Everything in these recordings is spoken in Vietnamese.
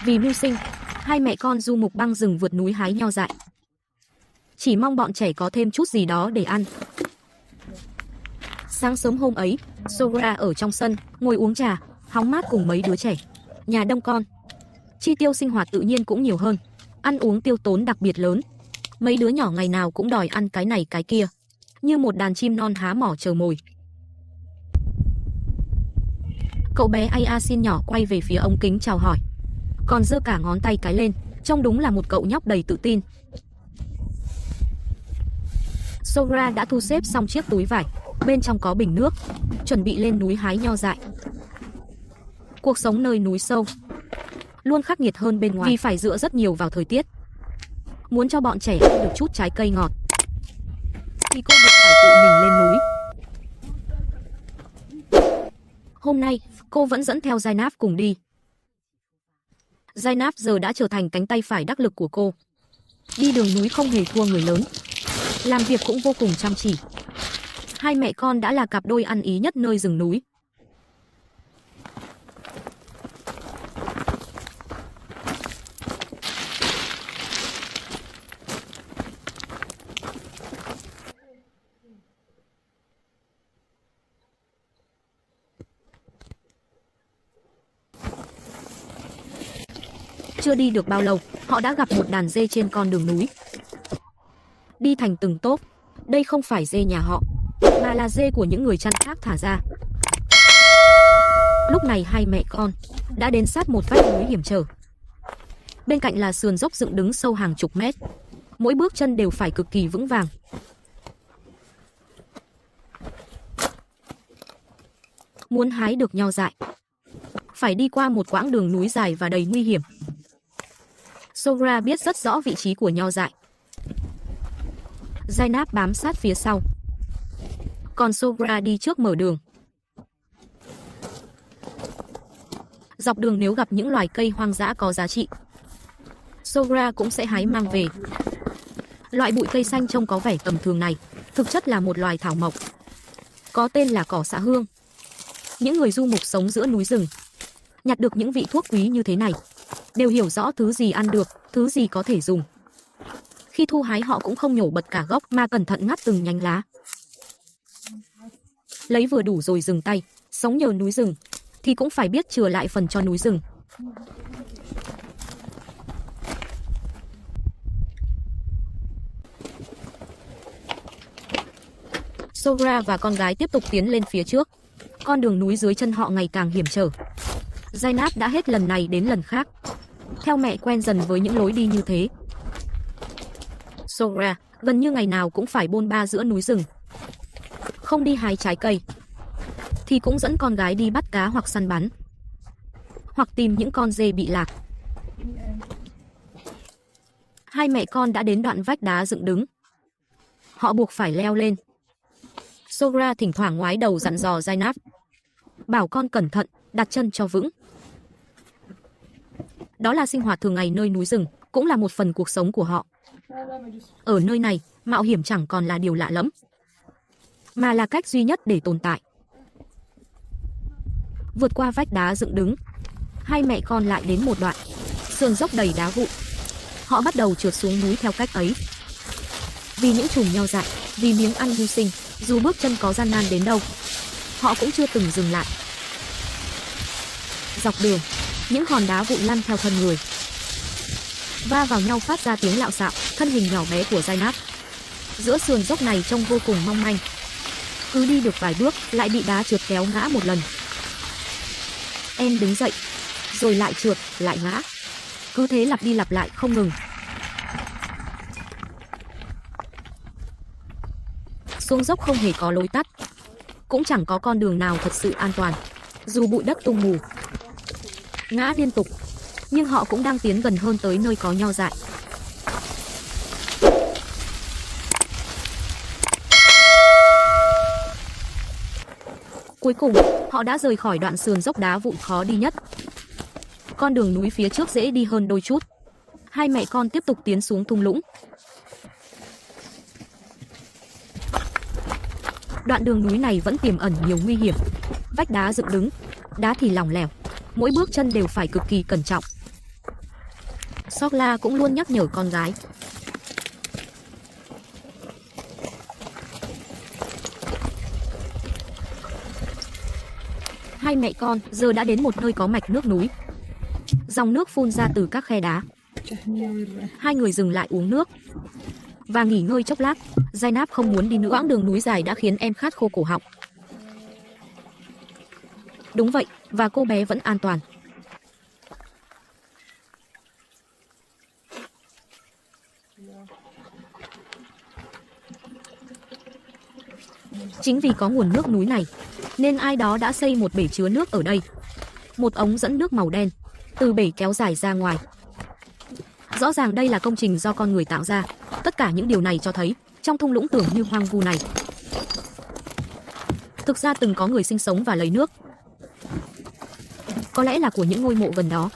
Vì mưu sinh, hai mẹ con du mục băng rừng vượt núi hái nho dại. Chỉ mong bọn trẻ có thêm chút gì đó để ăn. Sáng sớm hôm ấy, Sogra ở trong sân, ngồi uống trà, hóng mát cùng mấy đứa trẻ. Nhà đông con, chi tiêu sinh hoạt tự nhiên cũng nhiều hơn. Ăn uống tiêu tốn đặc biệt lớn. Mấy đứa nhỏ ngày nào cũng đòi ăn cái này cái kia, như một đàn chim non há mỏ chờ mồi. Cậu bé Ayasin nhỏ quay về phía ống kính chào hỏi, còn giơ cả ngón tay cái lên, trông đúng là một cậu nhóc đầy tự tin. Sogra đã thu xếp xong chiếc túi vải, bên trong có bình nước, chuẩn bị lên núi hái nho dại. Cuộc sống nơi núi sâu luôn khắc nghiệt hơn bên ngoài vì phải dựa rất nhiều vào thời tiết. Muốn cho bọn trẻ ăn được chút trái cây ngọt thì cô buộc phải tự mình lên núi. Hôm nay, cô vẫn dẫn theo Zainab cùng đi. Zainab giờ đã trở thành cánh tay phải đắc lực của cô. Đi đường núi không hề thua người lớn, làm việc cũng vô cùng chăm chỉ. Hai mẹ con đã là cặp đôi ăn ý nhất nơi rừng núi. Chưa đi được bao lâu, họ đã gặp một đàn dê trên con đường núi. Đi thành từng tốp, đây không phải dê nhà họ, mà là dê của những người chăn khác thả ra. Lúc này hai mẹ con đã đến sát một vách núi hiểm trở. Bên cạnh là sườn dốc dựng đứng sâu hàng chục mét. Mỗi bước chân đều phải cực kỳ vững vàng. Muốn hái được nho dại, phải đi qua một quãng đường núi dài và đầy nguy hiểm. Sogra biết rất rõ vị trí của nho dại. Zainab bám sát phía sau, còn Sogra đi trước mở đường. Dọc đường nếu gặp những loài cây hoang dã có giá trị, Sogra cũng sẽ hái mang về. Loại bụi cây xanh trông có vẻ tầm thường này, thực chất là một loài thảo mộc, có tên là cỏ xạ hương. Những người du mục sống giữa núi rừng, nhặt được những vị thuốc quý như thế này, đều hiểu rõ thứ gì ăn được, thứ gì có thể dùng. Khi thu hái họ cũng không nhổ bật cả gốc mà cẩn thận ngắt từng nhánh lá. Lấy vừa đủ rồi dừng tay, sống nhờ núi rừng thì cũng phải biết chừa lại phần cho núi rừng. Sogra và con gái tiếp tục tiến lên phía trước. Con đường núi dưới chân họ ngày càng hiểm trở. Zainab đã hết lần này đến lần khác theo mẹ quen dần với những lối đi như thế. Sogra gần như ngày nào cũng phải bôn ba giữa núi rừng. Không đi hái trái cây thì cũng dẫn con gái đi bắt cá hoặc săn bắn, hoặc tìm những con dê bị lạc. Hai mẹ con đã đến đoạn vách đá dựng đứng. Họ buộc phải leo lên. Sogra thỉnh thoảng ngoái đầu dặn dò Zainab, bảo con cẩn thận, đặt chân cho vững. Đó là sinh hoạt thường ngày nơi núi rừng, cũng là một phần cuộc sống của họ. Ở nơi này, mạo hiểm chẳng còn là điều lạ lẫm, mà là cách duy nhất để tồn tại. Vượt qua vách đá dựng đứng, hai mẹ con lại đến một đoạn sườn dốc đầy đá vụn. Họ bắt đầu trượt xuống núi theo cách ấy. Vì những chùm nho dại, vì miếng ăn mưu sinh, dù bước chân có gian nan đến đâu, họ cũng chưa từng dừng lại. Dọc đường, những hòn đá vụn lăn theo thân người, va vào nhau phát ra tiếng lạo xạo. Thân hình nhỏ bé của Zainab giữa sườn dốc này trông vô cùng mong manh. Cứ đi được vài bước lại bị đá trượt kéo ngã một lần. Em đứng dậy, rồi lại trượt, lại ngã. Cứ thế lặp đi lặp lại không ngừng. Xuống dốc không hề có lối tắt, cũng chẳng có con đường nào thật sự an toàn. Dù bụi đất tung mù, ngã liên tục, nhưng họ cũng đang tiến gần hơn tới nơi có nho dại. Cuối cùng, họ đã rời khỏi đoạn sườn dốc đá vụn khó đi nhất. Con đường núi phía trước dễ đi hơn đôi chút. Hai mẹ con tiếp tục tiến xuống thung lũng. Đoạn đường núi này vẫn tiềm ẩn nhiều nguy hiểm. Vách đá dựng đứng, đá thì lỏng lẻo, mỗi bước chân đều phải cực kỳ cẩn trọng. Sokla cũng luôn nhắc nhở con gái. Hai mẹ con giờ đã đến một nơi có mạch nước núi. Dòng nước phun ra từ các khe đá. Hai người dừng lại uống nước và nghỉ ngơi chốc lát. Zainab không muốn đi nữa. Quãng đường núi dài đã khiến em khát khô cổ họng. Đúng vậy, và cô bé vẫn an toàn. Chính vì có nguồn nước núi này, nên ai đó đã xây một bể chứa nước ở đây. Một ống dẫn nước màu đen từ bể kéo dài ra ngoài. Rõ ràng đây là công trình do con người tạo ra. Tất cả những điều này cho thấy, trong thung lũng tưởng như hoang vu này, thực ra từng có người sinh sống và lấy nước. Có lẽ là của những ngôi mộ gần đó.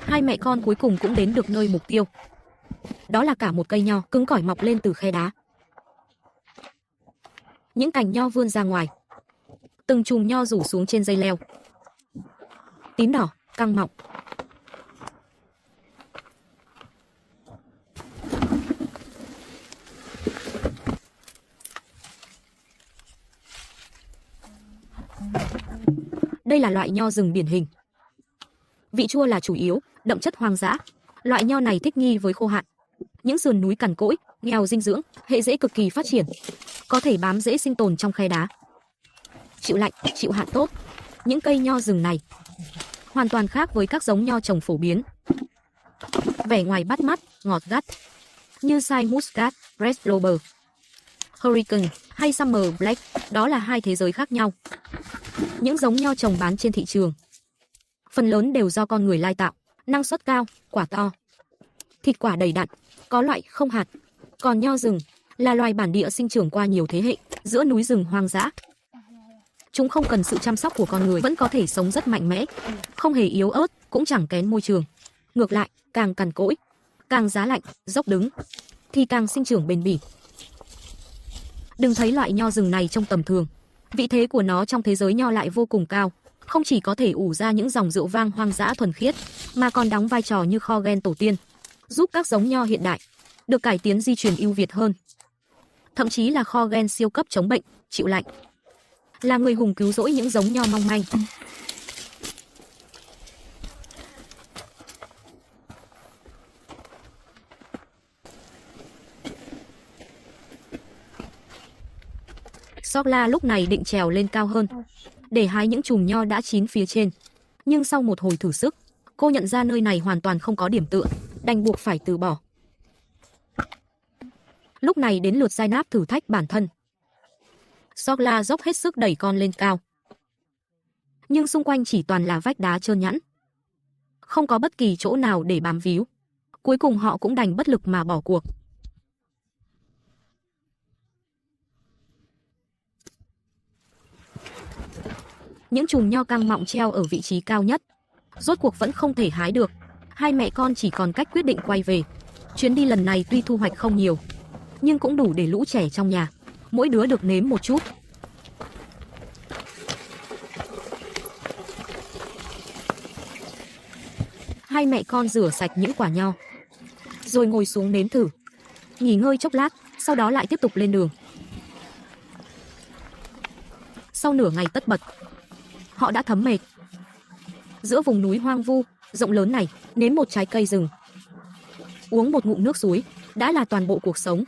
Hai mẹ con cuối cùng cũng đến được nơi mục tiêu. Đó là cả một cây nho cứng cỏi mọc lên từ khe đá. Những cành nho vươn ra ngoài. Từng chùm nho rủ xuống trên dây leo. Tím đỏ, căng mọng. Đây là loại nho rừng điển hình. Vị chua là chủ yếu, đậm chất hoang dã. Loại nho này thích nghi với khô hạn. Những sườn núi cằn cỗi, nghèo dinh dưỡng, hệ rễ cực kỳ phát triển. Có thể bám rễ sinh tồn trong khe đá. Chịu lạnh, chịu hạn tốt. Những cây nho rừng này hoàn toàn khác với các giống nho trồng phổ biến. Vẻ ngoài bắt mắt, ngọt gắt, như Sai Muscat, Red Rover, Hurricane hay Summer Black, đó là hai thế giới khác nhau. Những giống nho trồng bán trên thị trường, phần lớn đều do con người lai tạo, năng suất cao, quả to, thịt quả đầy đặn, có loại không hạt. Còn nho rừng là loài bản địa sinh trưởng qua nhiều thế hệ giữa núi rừng hoang dã. Chúng không cần sự chăm sóc của con người, vẫn có thể sống rất mạnh mẽ, không hề yếu ớt, cũng chẳng kén môi trường. Ngược lại, càng cằn cỗi, càng giá lạnh, dốc đứng, thì càng sinh trưởng bền bỉ. Đừng thấy loại nho rừng này trông tầm thường, vị thế của nó trong thế giới nho lại vô cùng cao. Không chỉ có thể ủ ra những dòng rượu vang hoang dã thuần khiết, mà còn đóng vai trò như kho gen tổ tiên, giúp các giống nho hiện đại được cải tiến di truyền ưu việt hơn. Thậm chí là kho gen siêu cấp chống bệnh, chịu lạnh, là người hùng cứu rỗi những giống nho mong manh. Sokla lúc này định trèo lên cao hơn để hái những chùm nho đã chín phía trên. Nhưng sau một hồi thử sức, cô nhận ra nơi này hoàn toàn không có điểm tựa, đành buộc phải từ bỏ. Lúc này đến lượt Zainab thử thách bản thân. Sokla dốc hết sức đẩy con lên cao. Nhưng xung quanh chỉ toàn là vách đá trơn nhẵn, không có bất kỳ chỗ nào để bám víu. Cuối cùng họ cũng đành bất lực mà bỏ cuộc. Những chùm nho căng mọng treo ở vị trí cao nhất, rốt cuộc vẫn không thể hái được. Hai mẹ con chỉ còn cách quyết định quay về. Chuyến đi lần này tuy thu hoạch không nhiều, nhưng cũng đủ để lũ trẻ trong nhà mỗi đứa được nếm một chút. Hai mẹ con rửa sạch những quả nho, rồi ngồi xuống nếm thử, nghỉ ngơi chốc lát, sau đó lại tiếp tục lên đường. Sau nửa ngày tất bật, họ đã thấm mệt. Giữa vùng núi hoang vu, rộng lớn này, nếm một trái cây rừng, uống một ngụm nước suối, đã là toàn bộ cuộc sống.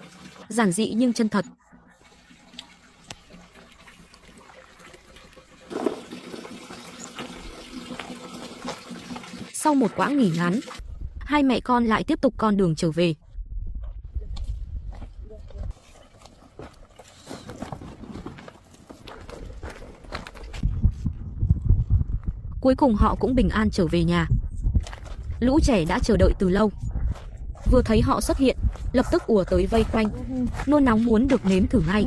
Giản dị nhưng chân thật. Sau một quãng nghỉ ngắn, hai mẹ con lại tiếp tục con đường trở về. Cuối cùng họ cũng bình an trở về nhà. Lũ trẻ đã chờ đợi từ lâu, vừa thấy họ xuất hiện, lập tức ùa tới vây quanh, nôn nóng muốn được nếm thử ngay.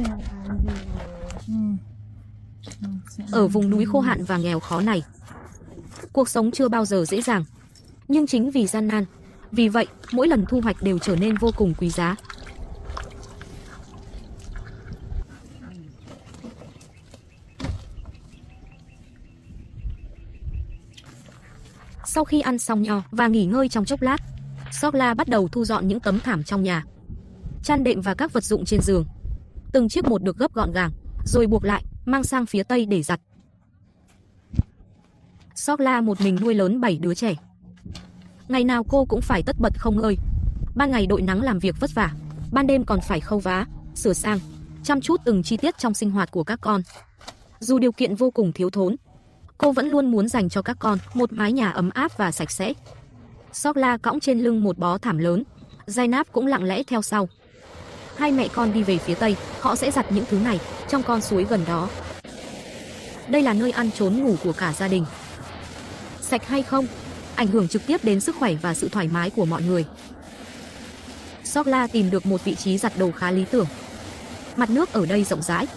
Ở vùng núi khô hạn và nghèo khó này, cuộc sống chưa bao giờ dễ dàng, nhưng chính vì gian nan, vì vậy mỗi lần thu hoạch đều trở nên vô cùng quý giá. Sau khi ăn xong nho và nghỉ ngơi trong chốc lát, Sokla bắt đầu thu dọn những tấm thảm trong nhà, chăn đệm và các vật dụng trên giường. Từng chiếc một được gấp gọn gàng, rồi buộc lại, mang sang phía Tây để giặt. Sokla một mình nuôi lớn 7 đứa trẻ. Ngày nào cô cũng phải tất bật không ngơi. Ban ngày đội nắng làm việc vất vả, ban đêm còn phải khâu vá, sửa sang, chăm chút từng chi tiết trong sinh hoạt của các con. Dù điều kiện vô cùng thiếu thốn, cô vẫn luôn muốn dành cho các con một mái nhà ấm áp và sạch sẽ. Sokla cõng trên lưng một bó thảm lớn, Zainab cũng lặng lẽ theo sau. Hai mẹ con đi về phía Tây, họ sẽ giặt những thứ này trong con suối gần đó. Đây là nơi ăn trốn ngủ của cả gia đình. Sạch hay không, ảnh hưởng trực tiếp đến sức khỏe và sự thoải mái của mọi người. Sokla tìm được một vị trí giặt đồ khá lý tưởng. Mặt nước ở đây rộng rãi,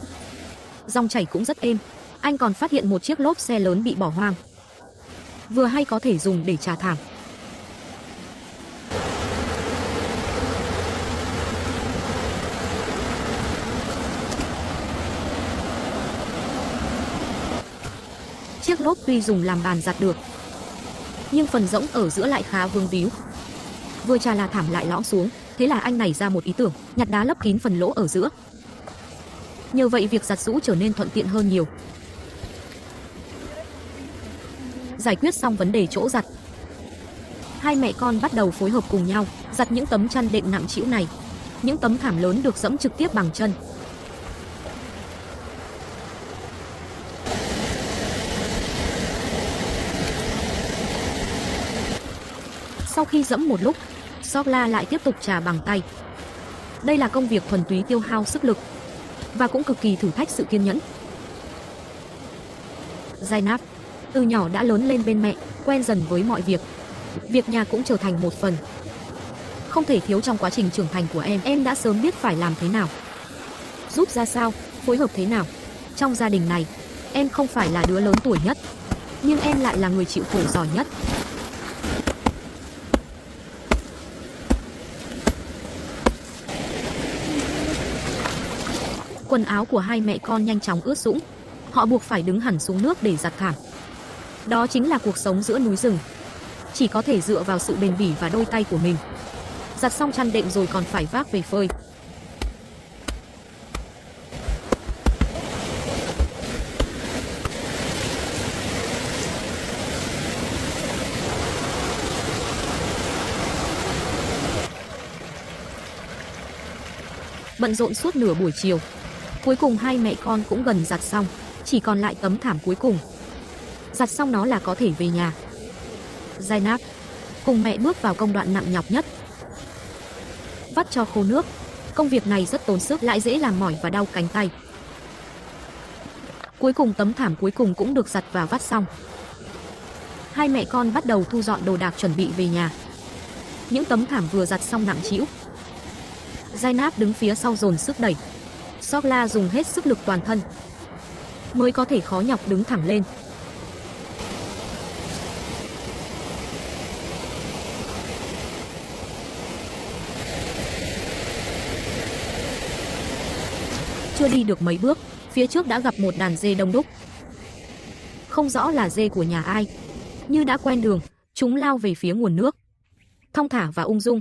dòng chảy cũng rất êm. Anh còn phát hiện một chiếc lốp xe lớn bị bỏ hoang, vừa hay có thể dùng để chà thảm. Chiếc lốp tuy dùng làm bàn giặt được, nhưng phần rỗng ở giữa lại khá vương víu. Vừa chà là thảm lại lõm xuống, thế là anh nảy ra một ý tưởng, nhặt đá lấp kín phần lỗ ở giữa. Nhờ vậy việc giặt giũ trở nên thuận tiện hơn nhiều. Giải quyết xong vấn đề chỗ giặt, hai mẹ con bắt đầu phối hợp cùng nhau giặt những tấm chăn đệm nặng trĩu này. Những tấm thảm lớn được dẫm trực tiếp bằng chân. Sau khi dẫm một lúc, Sokla lại tiếp tục chà bằng tay. Đây là công việc thuần túy tiêu hao sức lực và cũng cực kỳ thử thách sự kiên nhẫn. Zainab từ nhỏ đã lớn lên bên mẹ, quen dần với mọi việc. Việc nhà cũng trở thành một phần không thể thiếu trong quá trình trưởng thành của em. Em đã sớm biết phải làm thế nào, giúp ra sao, phối hợp thế nào. Trong gia đình này, em không phải là đứa lớn tuổi nhất, nhưng em lại là người chịu khổ giỏi nhất. Quần áo của hai mẹ con nhanh chóng ướt sũng. Họ buộc phải đứng hẳn xuống nước để giặt thảm. Đó chính là cuộc sống giữa núi rừng. Chỉ có thể dựa vào sự bền bỉ và đôi tay của mình. Giặt xong chăn đệm rồi còn phải vác về phơi. Bận rộn suốt nửa buổi chiều, cuối cùng hai mẹ con cũng gần giặt xong, chỉ còn lại tấm thảm cuối cùng. Giặt xong nó là có thể về nhà. Zainab cùng mẹ bước vào công đoạn nặng nhọc nhất, vắt cho khô nước. Công việc này rất tốn sức, lại dễ làm mỏi và đau cánh tay. Cuối cùng tấm thảm cuối cùng cũng được giặt và vắt xong. Hai mẹ con bắt đầu thu dọn đồ đạc chuẩn bị về nhà. Những tấm thảm vừa giặt xong nặng trĩu. Zainab đứng phía sau dồn sức đẩy. Sokla dùng hết sức lực toàn thân mới có thể khó nhọc đứng thẳng lên. Chưa đi được mấy bước, phía trước đã gặp một đàn dê đông đúc. Không rõ là dê của nhà ai, như đã quen đường, chúng lao về phía nguồn nước, thong thả và ung dung.